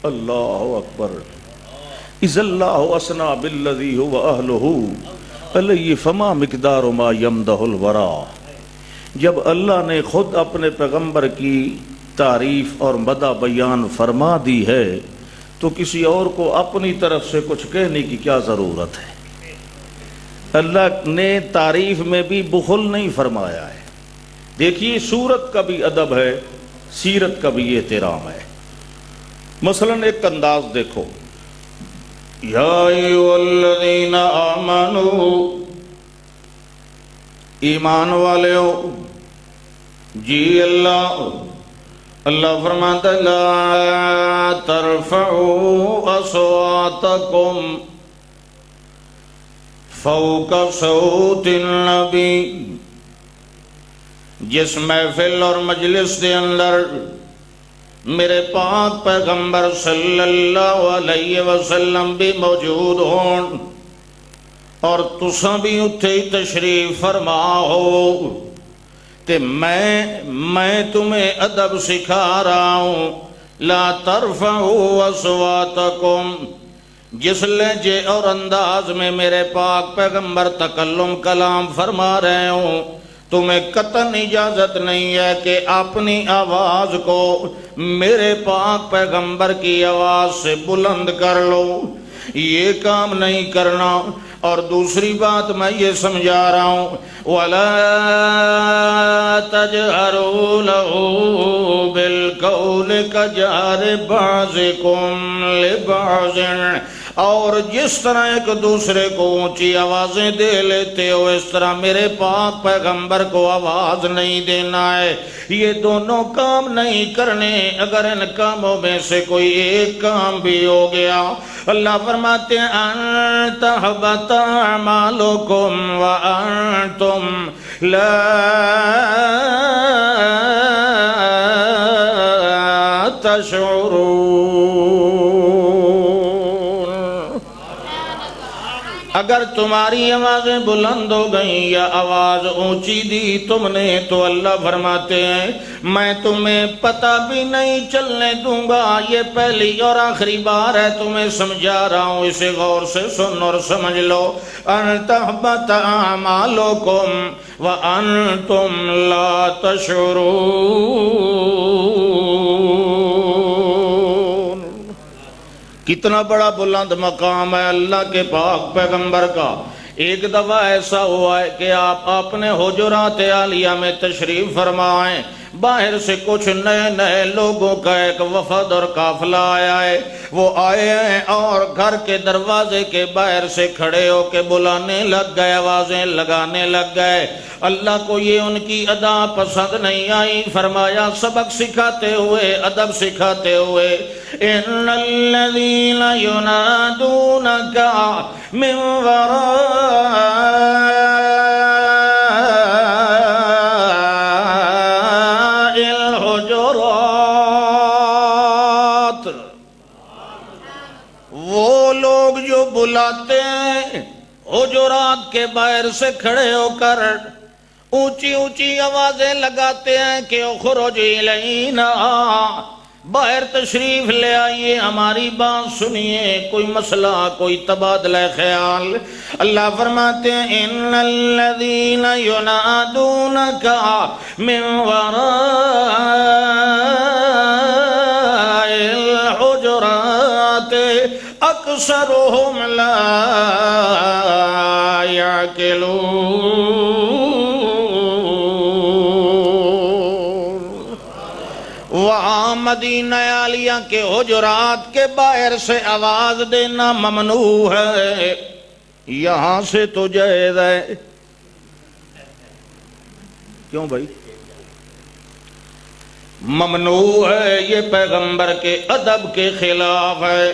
اللہ اکبر. اذ اللہ اسنا بالذی هو اہلہ علیہ فما مقدار ما یمدح الورا. جب اللہ نے خود اپنے پیغمبر کی تعریف اور مدح بیان فرما دی ہے تو کسی اور کو اپنی طرف سے کچھ کہنے کی کیا ضرورت ہے؟ اللہ نے تعریف میں بھی بخل نہیں فرمایا ہے. دیکھیے صورت کا بھی ادب ہے، سیرت کا بھی احترام ہے. مثلا ایک انداز دیکھو، یا ایھا الذین آمنوا، ایمان والےو. جی اللہ فرماتا ہے لا ترفعوا اصواتکم فوق صوت النبی. جس محفل اور مجلس کے اندر میرے پاک پیغمبر صلی اللہ علیہ وسلم بھی موجود ہون اور تساں بھی اتھے ہی تشریف فرما ہو تے میں تمہیں ادب سکھا رہا ہوں. لا ترفعوا اصواتکم، جس لہجے اور انداز میں میرے پاک پیغمبر تکلم کلام فرما رہے ہوں تمہیں قطعاً اجازت نہیں ہے کہ اپنی آواز کو میرے پاک پیغمبر کی آواز سے بلند کر لو. یہ کام نہیں کرنا. اور دوسری بات میں یہ سمجھا رہا ہوں وَلَا تَجْهَرُوا لَهُ بِالْقَوْلِ كَجَهْرِ بَعْضِكُمْ لِبَعْضٍ. اور جس طرح ایک دوسرے کو اونچی آوازیں دے لیتے ہو اس طرح میرے پاک پیغمبر کو آواز نہیں دینا ہے. یہ دونوں کام نہیں کرنے. اگر ان کاموں میں سے کوئی ایک کام بھی ہو گیا اللہ فرماتے ہیں ان تحبط اعمالکم وانتم لا تشعرون. اگر تمہاری آوازیں بلند ہو گئیں یا آواز اونچی دی تم نے تو اللہ فرماتے ہیں میں تمہیں پتہ بھی نہیں چلنے دوں گا. یہ پہلی اور آخری بار ہے تمہیں سمجھا رہا ہوں، اسے غور سے سن اور سمجھ لو. ان تحبط اعمالکم وانتم لا تشعرون. کتنا بڑا بلند مقام ہے اللہ کے پاک پیغمبر کا. ایک دفعہ ایسا ہوا ہے کہ آپ اپنے حجرات عالیہ میں تشریف فرمائیں. باہر سے کچھ نئے لوگوں کا ایک وفد اور قافلہ آیا ہے. وہ آئے ہیں اور گھر کے دروازے کے باہر سے کھڑے ہو کے بلانے لگ گئے، آوازیں لگانے لگ گئے. اللہ کو یہ ان کی ادا پسند نہیں آئی. فرمایا سبق سکھاتے ہوئے، ادب سکھاتے ہوئے ان الذین ینادونک من وراء وہ لوگ جو بلاتے ہیں حجرات کے باہر سے کھڑے ہو کر اونچی اونچی آوازیں لگاتے ہیں کہ اخرج الینا، باہر تشریف لے آئیے، ہماری بات سنیے، کوئی مسئلہ کوئی تبادلہ خیال. اللہ فرماتے ہیں ان الذین ینادونک من وراء الحجرات اکثرهم لا یعقلون. وہاں مدینہ عالیہ کے حجرات کے باہر سے آواز دینا ممنوع ہے، یہاں سے تو جائز ہے. کیوں بھائی؟ ممنوع ہے، یہ پیغمبر کے ادب کے خلاف ہے.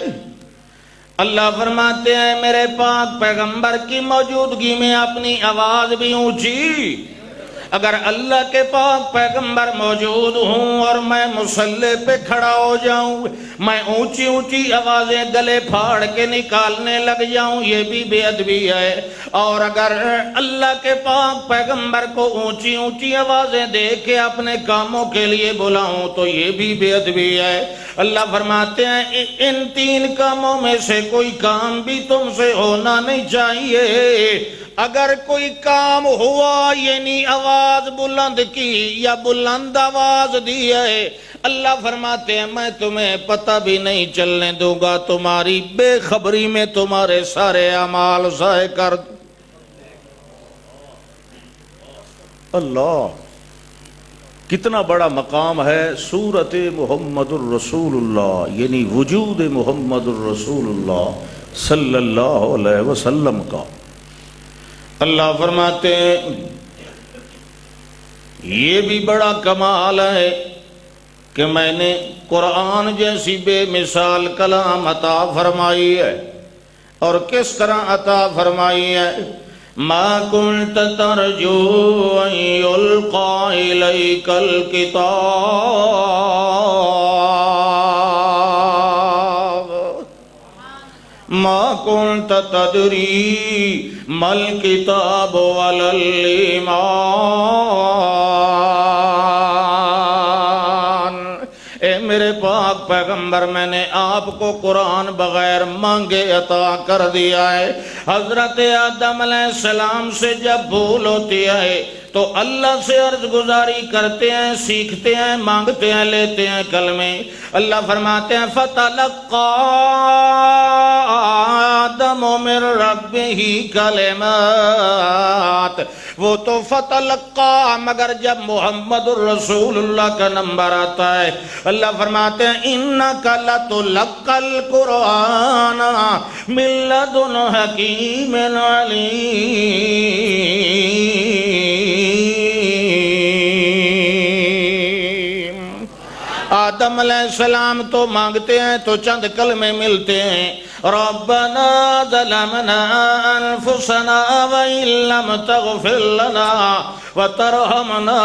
اللہ فرماتے ہیں میرے پاک پیغمبر کی موجودگی میں اپنی آواز بھی اونچی اگر اللہ کے پاک پیغمبر موجود ہوں اور میں مصلی پہ کھڑا ہو جاؤں، میں اونچی اونچی آوازیں گلے پھاڑ کے نکالنے لگ جاؤں، یہ بھی بے ادبی ہے۔ اور اگر اللہ کے پاک پیغمبر کو اونچی اونچی آوازیں دے کے اپنے کاموں کے لیے بلاؤں تو یہ بھی بے ادبی ہے۔ اللہ فرماتے ہیں ان تین کاموں میں سے کوئی کام بھی تم سے ہونا نہیں چاہیے۔ اگر کوئی کام ہوا یعنی آواز بلند کی یا بلند آواز دی ہے، اللہ فرماتے ہیں میں تمہیں پتہ بھی نہیں چلنے دوں گا، تمہاری بے خبری میں تمہارے سارے اعمال ضائع کر دوں۔ اللہ کتنا بڑا مقام ہے سورت محمد الرسول اللہ، یعنی وجود محمد الرسول اللہ صلی اللہ علیہ وسلم کا۔ اللہ فرماتے ہیں یہ بھی بڑا کمال ہے کہ میں نے قرآن جیسی بے مثال کلام عطا فرمائی ہے، اور کس طرح عطا فرمائی ہے؟ ما كنت ترجو ان يلقى اليك الكتاب ما كنت تدري ما الكتاب ولا الإيمان۔ اے میرے پاک پیغمبر میں نے آپ کو قرآن بغیر مانگے عطا کر دیا ہے۔ حضرت آدم علیہ السلام سے جب بھول ہوتی ہے تو اللہ سے عرض گزاری کرتے ہیں، سیکھتے ہیں، مانگتے ہیں، لیتے ہیں کلمے۔ اللہ فرماتے ہیں فَتَلَقَّى آدَمُ مِن رَبِّهِ کلمات، وہ تو فتلقا، مگر جب محمد الرسول اللہ کا نمبر آتا ہے اللہ فرماتے ہیں اِنَّكَ لَتُلَقَّى الْقُرْآنَ مِن لَدُنْ حَكِيمٍ عَلِيمٍ۔ آدم علیہ السلام تو مانگتے ہیں تو چند کلمے ملتے ہیں، ربنا ظلمنا انفسنا وان لم تغفر لنا وترحمنا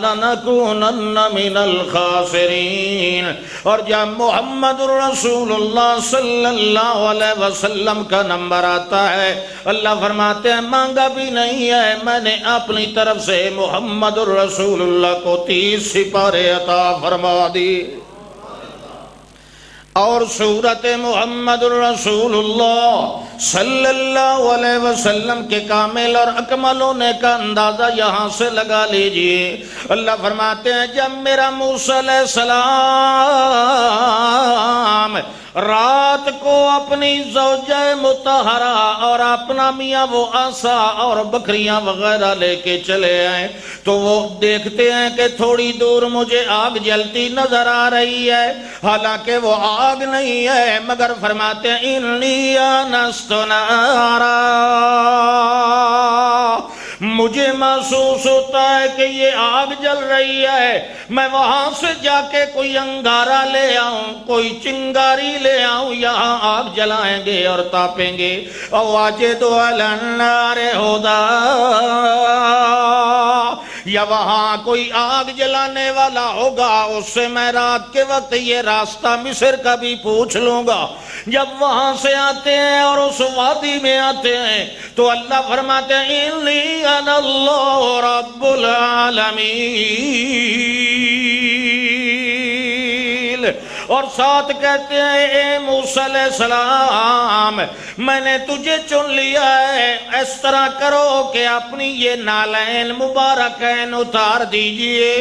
لنكونن من الخاسرین۔ اور جب محمد رسول اللہ صلی اللہ علیہ وسلم کا نمبر آتا ہے اللہ فرماتے ہیں مانگا بھی نہیں ہے، میں نے اپنی طرف سے محمد رسول اللہ کو 30 سپارے عطا فرما دی۔ اور سورت محمد الرسول اللہ صلی اللہ علیہ وسلم کے کامل اور اکمل ہونے کا اندازہ یہاں سے لگا لیجئے۔ اللہ فرماتے ہیں جب میرا موسیٰ علیہ السلام رات کو اپنی زوجہ مطہرہ اور اپنا میاں وہ عصا اور بکریاں وغیرہ لے کے چلے آئے تو وہ دیکھتے ہیں کہ تھوڑی دور مجھے آگ جلتی نظر آ رہی ہے، حالانکہ وہ آگ نہیں ہے، مگر فرماتے ہیں انی آنست نارا، مجھے محسوس ہوتا ہے کہ یہ آگ جل رہی ہے، میں وہاں سے جا کے کوئی انگارہ لے آؤں، کوئی چنگاری لے آؤں، یہاں آگ جلائیں گے اور تاپیں گے۔ واجد علی النار ہدا، یا وہاں کوئی آگ جلانے والا ہوگا، اس سے میں رات کے وقت یہ راستہ مصر کا بھی پوچھ لوں گا۔ جب وہاں سے آتے ہیں اور اس وادی میں آتے ہیں تو اللہ فرماتے ہیں انی انا اللہ رب العالمین، اور ساتھ کہتے ہیں اے موسیٰ علیہ السلام میں نے تجھے چن لیا ہے، اس طرح کرو کہ اپنی یہ نالین مبارکین اتار دیجئے،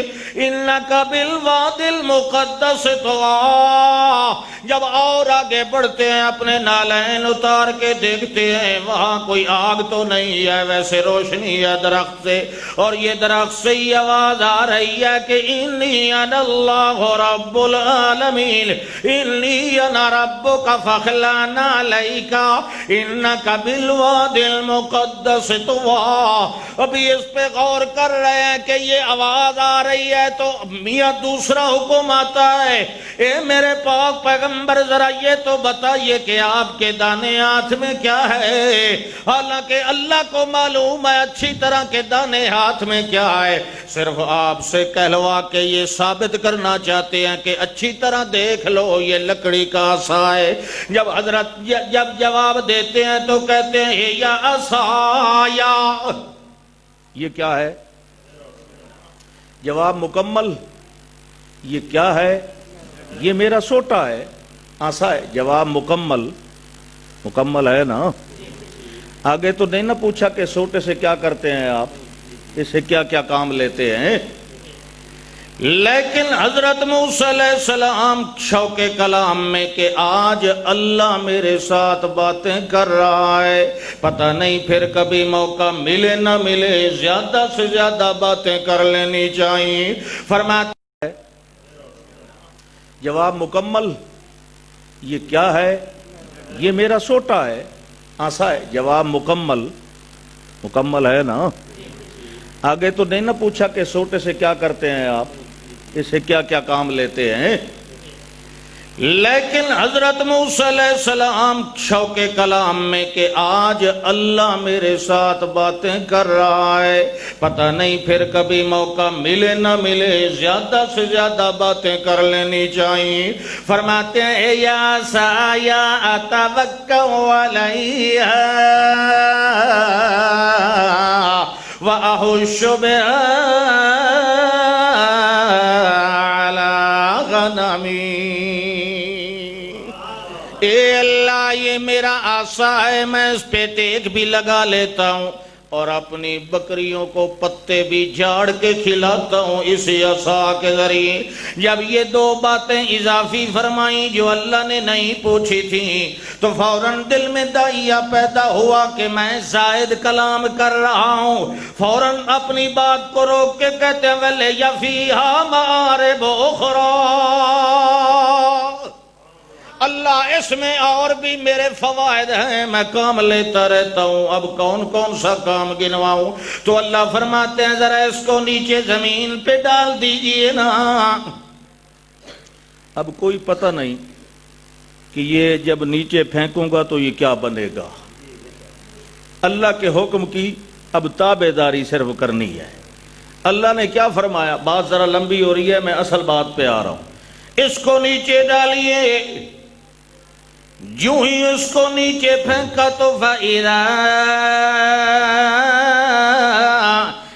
انکا بالواد المقدس طوا۔ جب اور آگے بڑھتے ہیں اپنے نالین اتار کے دیکھتے ہیں وہاں کوئی آگ تو نہیں ہے، ویسے روشنی ہے درخت سے، اور یہ درخت سے ہی آواز آ رہی ہے کہ انی انا اللہ رب العالمین۔ الليل إني أنا ربك فاخلع عليك إنك بالواد المقدس طوى. ابھی اس پہ غور کر رہے ہیں کہ یہ آواز آ رہی ہے تو میاں دوسرا حکم آتا ہے، اے میرے پاک پیغمبر ذرا یہ تو بتائیے کہ آپ کے دانے ہاتھ میں کیا ہے؟ حالانکہ اللہ کو معلوم ہے اچھی طرح کے دانے ہاتھ میں کیا ہے، صرف آپ سے کہلوا کے یہ ثابت کرنا چاہتے ہیں کہ اچھی طرح دیکھ لو یہ لکڑی کا عصا ہے۔ جب حضرت جب جواب دیتے ہیں تو کہتے ہیں یا عصایا، یہ کیا ہے؟ جواب مکمل، یہ کیا ہے؟ یہ میرا سوٹا ہے، عصا ہے۔ جواب مکمل، مکمل ہے نا؟ آگے تو نہیں نہ پوچھا کہ سوٹے سے کیا کرتے ہیں آپ، اسے کیا کیا کام لیتے ہیں؟ لیکن حضرت موسیٰ علیہ السلام شوق کلام میں کہ آج اللہ میرے ساتھ باتیں کر رہا ہے، پتہ نہیں پھر کبھی موقع ملے نہ ملے، زیادہ سے زیادہ باتیں کر لینی چاہیے۔ فرماتے ہیں جواب مکمل، یہ کیا ہے؟ یہ میرا سوٹا ہے، عصا ہے۔ جواب مکمل، مکمل ہے نا؟ آگے تو نہیں نہ پوچھا کہ سوٹے سے کیا کرتے ہیں آپ، اسے کیا کیا کام لیتے ہیں؟ لیکن حضرت موسیٰ علیہ السلام شوق کلام میں کہ آج اللہ میرے ساتھ باتیں کر رہا ہے، پتہ نہیں پھر کبھی موقع ملے نہ ملے، زیادہ سے زیادہ باتیں کر لینی چاہیے۔ فرماتے ہیں یا سایا اتوکل علیہا واحش بہا علی غنمی۔ اے اللہ یہ میرا عصا ہے، میں اس پہ ٹیک بھی لگا لیتا ہوں اور اپنی بکریوں کو پتے بھی جھاڑ کے کھلاتا ہوں اسی عصا کے ذریعے۔ جب یہ دو باتیں اضافی فرمائیں جو اللہ نے نہیں پوچھی تھیں تو فوراً دل میں دائیا پیدا ہوا کہ میں زائد کلام کر رہا ہوں۔ فوراً اپنی بات کو روک کے کہتے ہیں وَلَيَ فِيهَا مَآرِبُ أُخْرَى، اللہ اس میں اور بھی میرے فوائد ہیں، میں کام لیتا رہتا ہوں۔ اب کون کون سا کام گنواؤں؟ تو اللہ فرماتے ہیں ذرا اس کو نیچے زمین پہ ڈال دیجئے نا۔ اب کوئی پتہ نہیں کہ یہ جب نیچے پھینکوں گا تو یہ کیا بنے گا۔ اللہ کے حکم کی اب تابعداری صرف کرنی ہے۔ اللہ نے کیا فرمایا؟ بات ذرا لمبی ہو رہی ہے، میں اصل بات پہ آ رہا ہوں۔ اس کو نیچے ڈالیے۔ جو ہی اس کو نیچے پھینکا تو فَإِذَا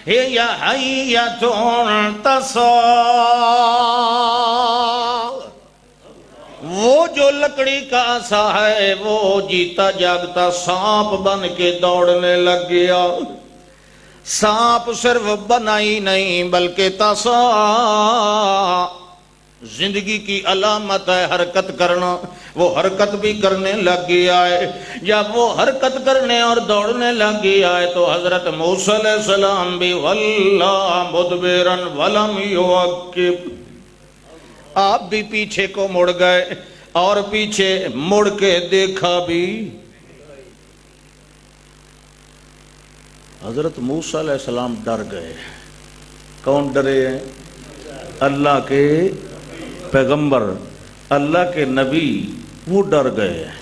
هِيَ حَيَّةٌ تَسْعَىٰ، وہ جو لکڑی کا عصا ہے وہ جیتا جاگتا سانپ بن کے دوڑنے لگ گیا۔ سانپ صرف بنا ہی نہیں بلکہ تسعیٰ، زندگی کی علامت ہے حرکت کرنا، وہ حرکت بھی کرنے لگ گیا ہے۔ جب وہ حرکت کرنے اور دوڑنے لگ گیا ہے تو حضرت موسیٰ علیہ السلام بھی وَلَّا مُدْبِرًا وَلَمْ يُعَقِّبْ، آپ بھی پیچھے کو مڑ گئے اور پیچھے مڑ کے دیکھا بھی۔ حضرت موسیٰ علیہ السلام ڈر گئے۔ کون ڈرے ہیں؟ اللہ کے پیغمبر، اللہ کے نبی، وہ ڈر گئے ہیں۔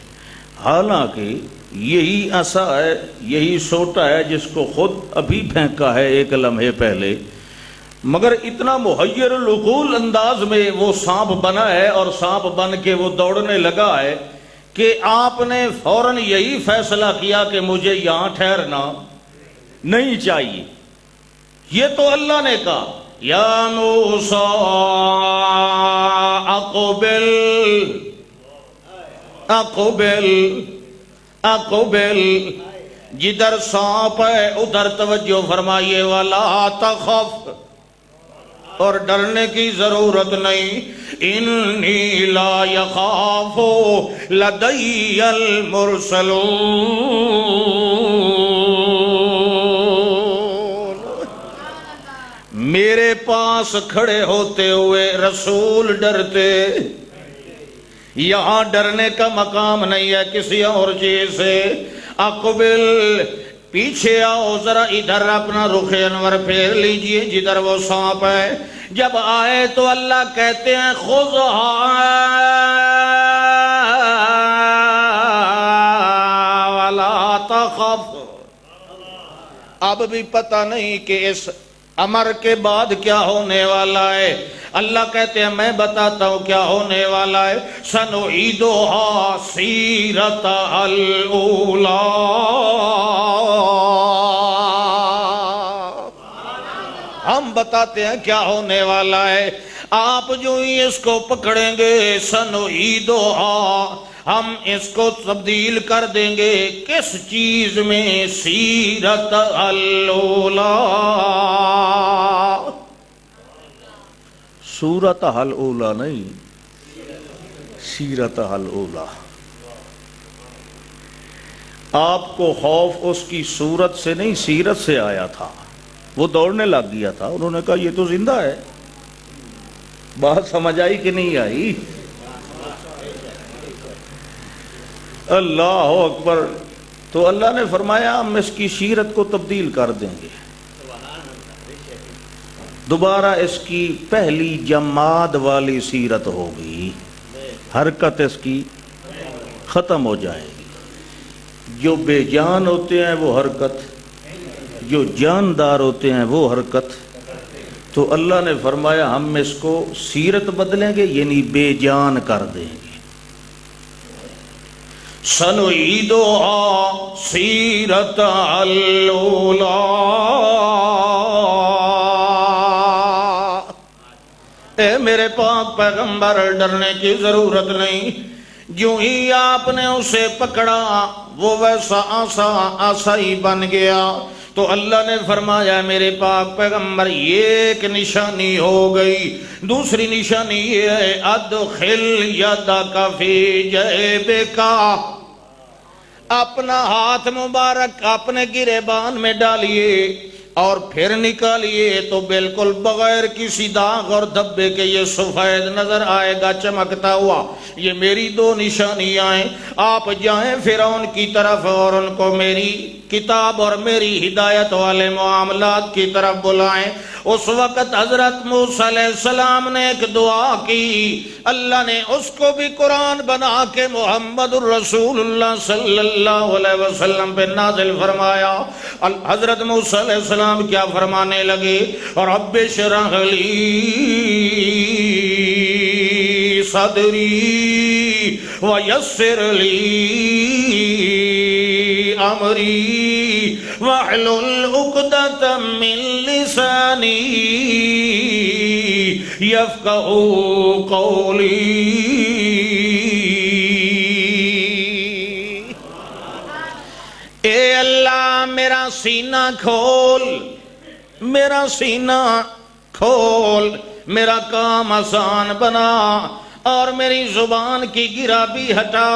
حالانکہ یہی عصا ہے، یہی سوٹا ہے جس کو خود ابھی پھینکا ہے ایک لمحے پہلے، مگر اتنا محیر العقول انداز میں وہ سانپ بنا ہے اور سانپ بن کے وہ دوڑنے لگا ہے کہ آپ نے فوراً یہی فیصلہ کیا کہ مجھے یہاں ٹھہرنا نہیں چاہیے۔ یہ تو اللہ نے کہا یا موسیٰ اقبل اقبل اقبل، جدھر سانپ ہے ادھر توجہ فرمائیے، وَلَا تَخَفْ، اور ڈرنے کی ضرورت نہیں، انی لا یخاف لدی المرسلون، میرے پاس کھڑے ہوتے ہوئے رسول ڈرتے یہاں ڈرنے کا مقام نہیں ہے کسی اور چیز سے. اقبل، پیچھے آؤ ذرا، ادھر اپنا رخ انور پھیر لیجئے جدھر وہ سانپ ہے. جب آئے تو اللہ کہتے ہیں خذھا ولا تخف. اب بھی پتہ نہیں کہ اس امر کے بعد کیا ہونے والا ہے. اللہ کہتے ہیں میں بتاتا ہوں کیا ہونے والا ہے. سنعیدھا سیرتھا الاولیٰ. ہم بتاتے ہیں کیا ہونے والا ہے. آپ جو ہی اس کو پکڑیں گے سنعیدھا، ہم اس کو تبدیل کر دیں گے کس چیز میں؟ سیرت الاولیٰ. صورت الاولیٰ نہیں، سیرت الاولیٰ. آپ کو خوف اس کی صورت سے نہیں سیرت سے آیا تھا. وہ دوڑنے لگ گیا تھا، انہوں نے کہا یہ تو زندہ ہے. بات سمجھ آئی کہ نہیں آئی؟ اللہ اکبر. تو اللہ نے فرمایا ہم اس کی سیرت کو تبدیل کر دیں گے. دوبارہ اس کی پہلی جماد والی سیرت ہوگی، حرکت اس کی ختم ہو جائے گی. جو بے جان ہوتے ہیں وہ حرکت، جو جاندار ہوتے ہیں وہ حرکت. تو اللہ نے فرمایا ہم اس کو سیرت بدلیں گے، یعنی بے جان کر دیں گے. سنعیدھا سیرت الاولیٰ. اے میرے پاک پیغمبر، ڈرنے کی ضرورت نہیں. جو ہی آپ نے اسے پکڑا وہ ویسا آسا ہی بن گیا. تو اللہ نے فرمایا میرے پاک پیغمبر یہ ایک نشانی ہو گئی. دوسری نشانی یہ ہے ادخل یدک فی جیبک، اپنا ہاتھ مبارک اپنے گریبان میں ڈالیے اور پھر نکالیے تو بالکل بغیر کسی داغ اور دھبے کے یہ سفید نظر آئے گا چمکتا ہوا. یہ میری دو نشانیاں ہیں. آپ جائیں فرعون کی طرف اور ان کو میری کتاب اور میری ہدایت والے معاملات کی طرف بلائیں. اس وقت حضرت موسیٰ علیہ السلام نے ایک دعا کی، اللہ نے اس کو بھی قرآن بنا کے محمد الرسول اللہ صلی اللہ علیہ وسلم پہ نازل فرمایا. حضرت موسیٰ علیہ السلام کیا فرمانے لگے؟ رب اشرح لی صدری ویسر لی امری واحلل عقدۃ من لسانی یفقہوا قولی. اے اللہ میرا سینہ کھول، میرا سینہ کھول، میرا کام آسان بنا اور میری زبان کی گرا بھی ہٹا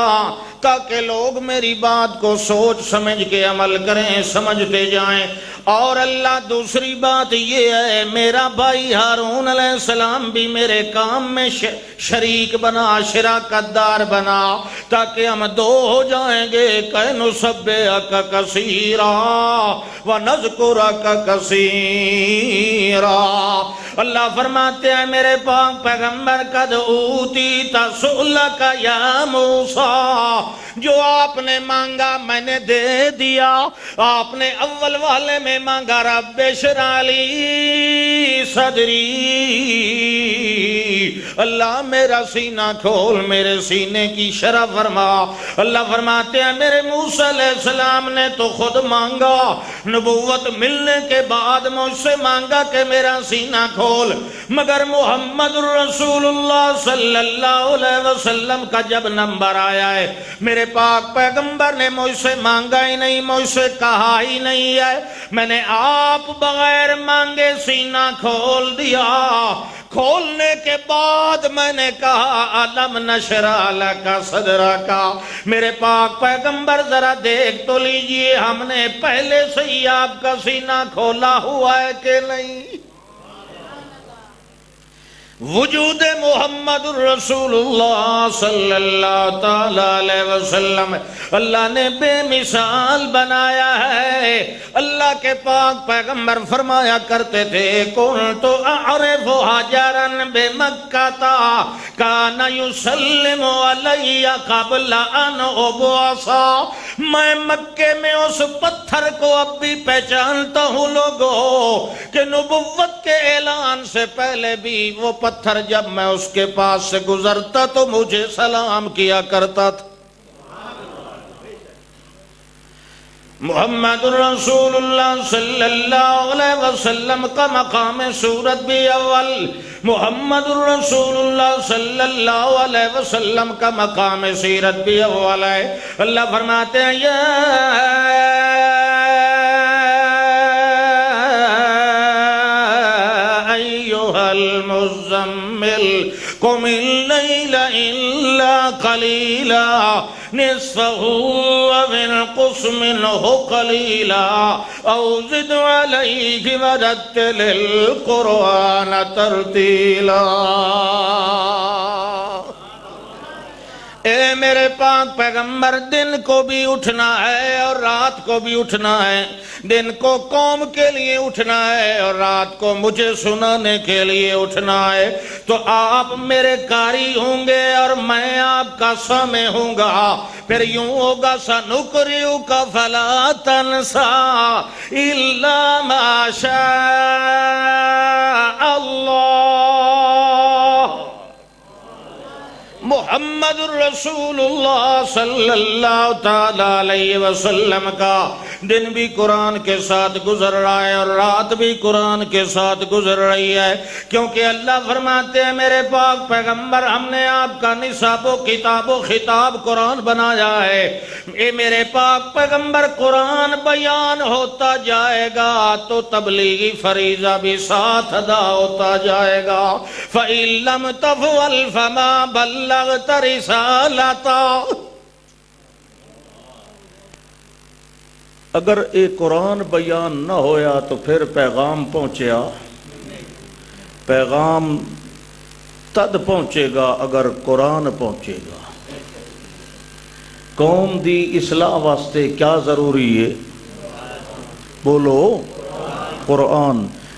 تاکہ لوگ میری بات کو سوچ سمجھ کے عمل کریں، سمجھتے جائیں. اور اللہ دوسری بات یہ ہے میرا بھائی ہارون علیہ السلام بھی میرے کام میں شریک بنا، شراکت دار بنا تاکہ ہم دو ہو جائیں گے. کہ نسبحک کثیرا ونذکرک کثیرا. اللہ فرماتے ہیں میرے پاک پیغمبر قد اوتیت سؤلک یا موسیٰ، جو آپ نے مانگا میں نے دے دیا. آپ نے اول والے میں مانگا رب اشرح لی صدری، اللہ میرا سینہ کھول، میرے سینے کی شرح فرما. اللہ فرماتے ہیں میرے موسیٰ علیہ السلام نے تو خود مانگا، نبوت ملنے کے بعد مجھ سے مانگا کہ میرا سینہ کھول، مگر محمد الرسول اللہ صلی اللہ علیہ وسلم کا جب نمبر آیا ہے میرے پاک پیغمبر نے مجھ سے مانگا ہی نہیں، مجھ سے کہا ہی نہیں ہے. میں نے آپ بغیر مانگے سینہ کھول دیا. کھولنے کے بعد میں نے کہا الم نشرح لک صدرک. میرے پاک پیغمبر ذرا دیکھ تو لیجئے ہم نے پہلے سے ہی آپ کا سینہ کھولا ہوا ہے کہ نہیں. وجود محمد الرسول اللہ صلی اللہ تعالی علیہ وسلم اللہ نے بے مثال بنایا ہے۔ اللہ کے پاک پیغمبر فرمایا کرتے تھے کنت اعرف حجرا بمکہ کان یسلم علی قبل ان ابعث، میں مکے میں اس پتھر کو اب بھی پہچانتا ہوں لوگوں کہ نبوت کے اعلان سے پہلے بھی وہ پتھر جب میں اس کے پاس سے گزرتا تو مجھے سلام کیا کرتا تھا۔ محمد رسول اللہ صلی اللہ علیہ وسلم کا مقام صورت بھی اول، محمد رسول اللہ صلی اللہ علیہ وسلم کا مقام سیرت بھی اول ہے۔ اللہ فرماتے ہیں یا ایھا المزمل قم اللیل الا قلیلا نصفه او انقص منه قلیلا او زد علیہ ورتل القرآن ترتیلا۔ اے میرے پاک پیغمبر، دن کو بھی اٹھنا ہے اور رات کو بھی اٹھنا ہے، دن کو قوم کے لیے اٹھنا ہے اور رات کو مجھے سنانے کے لیے اٹھنا ہے، تو آپ میرے قاری ہوں گے اور میں آپ کا سامع ہوں گا۔ پھر یوں ہوگا سنقرئک فلا تنسى الا ما شاء اللہ۔ محمد الرسول اللہ صلی اللہ تعالی علیہ وسلم کا دن بھی قرآن کے ساتھ گزر رہا ہے اور رات بھی قرآن کے ساتھ گزر رہی ہے، کیونکہ اللہ فرماتے ہیں میرے پاک پیغمبر ہم نے آپ کا نصاب و کتاب و خطاب قرآن بنایا ہے۔ اے میرے پاک پیغمبر قرآن بیان ہوتا جائے گا تو تبلیغی فریضہ بھی ساتھ ادا ہوتا جائے گا۔ فَإِن لَّمْ تَفْعَلْ فَمَا بَلَّغْتَ رِسَالَتَهُ، اگر ایک قرآن بیان نہ ہویا تو پھر پیغام پہنچیا، پیغام تد پہنچے گا اگر قرآن پہنچے گا۔ قوم دی اصلاح واسطے کیا ضروری ہے؟ بولو قرآن۔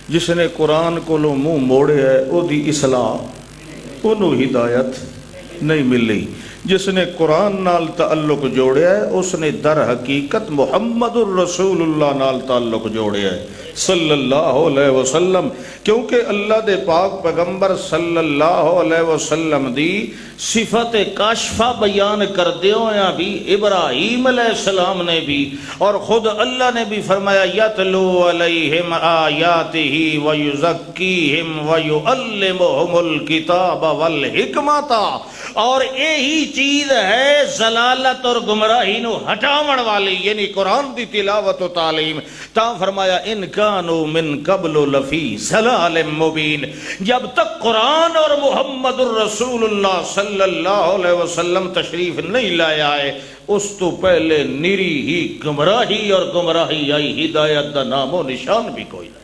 جس نے قرآن کو لو منہ موڑے ہے او دی اصلاح انہوں ہدایت نہیں ملی، جس نے قرآن نال تعلق جوڑیا ہے اس نے در حقیقت محمد الرسول اللہ نال تعلق جوڑیا ہے صلی اللہ علیہ وسلم، کیونکہ اللہ دے پاک پیغمبر صلی اللہ علیہ وسلم دی صفت کاشفہ بیان کر دے ہویا بھی ابراہیم علیہ السلام نے بھی، اور خود اللہ نے بھی فرمایا یتلو علیہم آیاتہ ویزکیہم ویعلمہم الکتاب والحکمت، اور یہی چیز ہے ضلالت اور گمراہی نو ہٹاون والی، یعنی قرآن دی تلاوت و تعلیم۔ تا فرمایا ان کانوا من قبل لفی ضلال مبین، جب تک قرآن اور محمد الرسول اللہ صلی اللہ علیہ وسلم تشریف نہیں لایا ہے اس تو پہلے نری ہی گمراہی اور گمراہی آئی، ہدایت دا نام و نشان بھی کوئی نہیں۔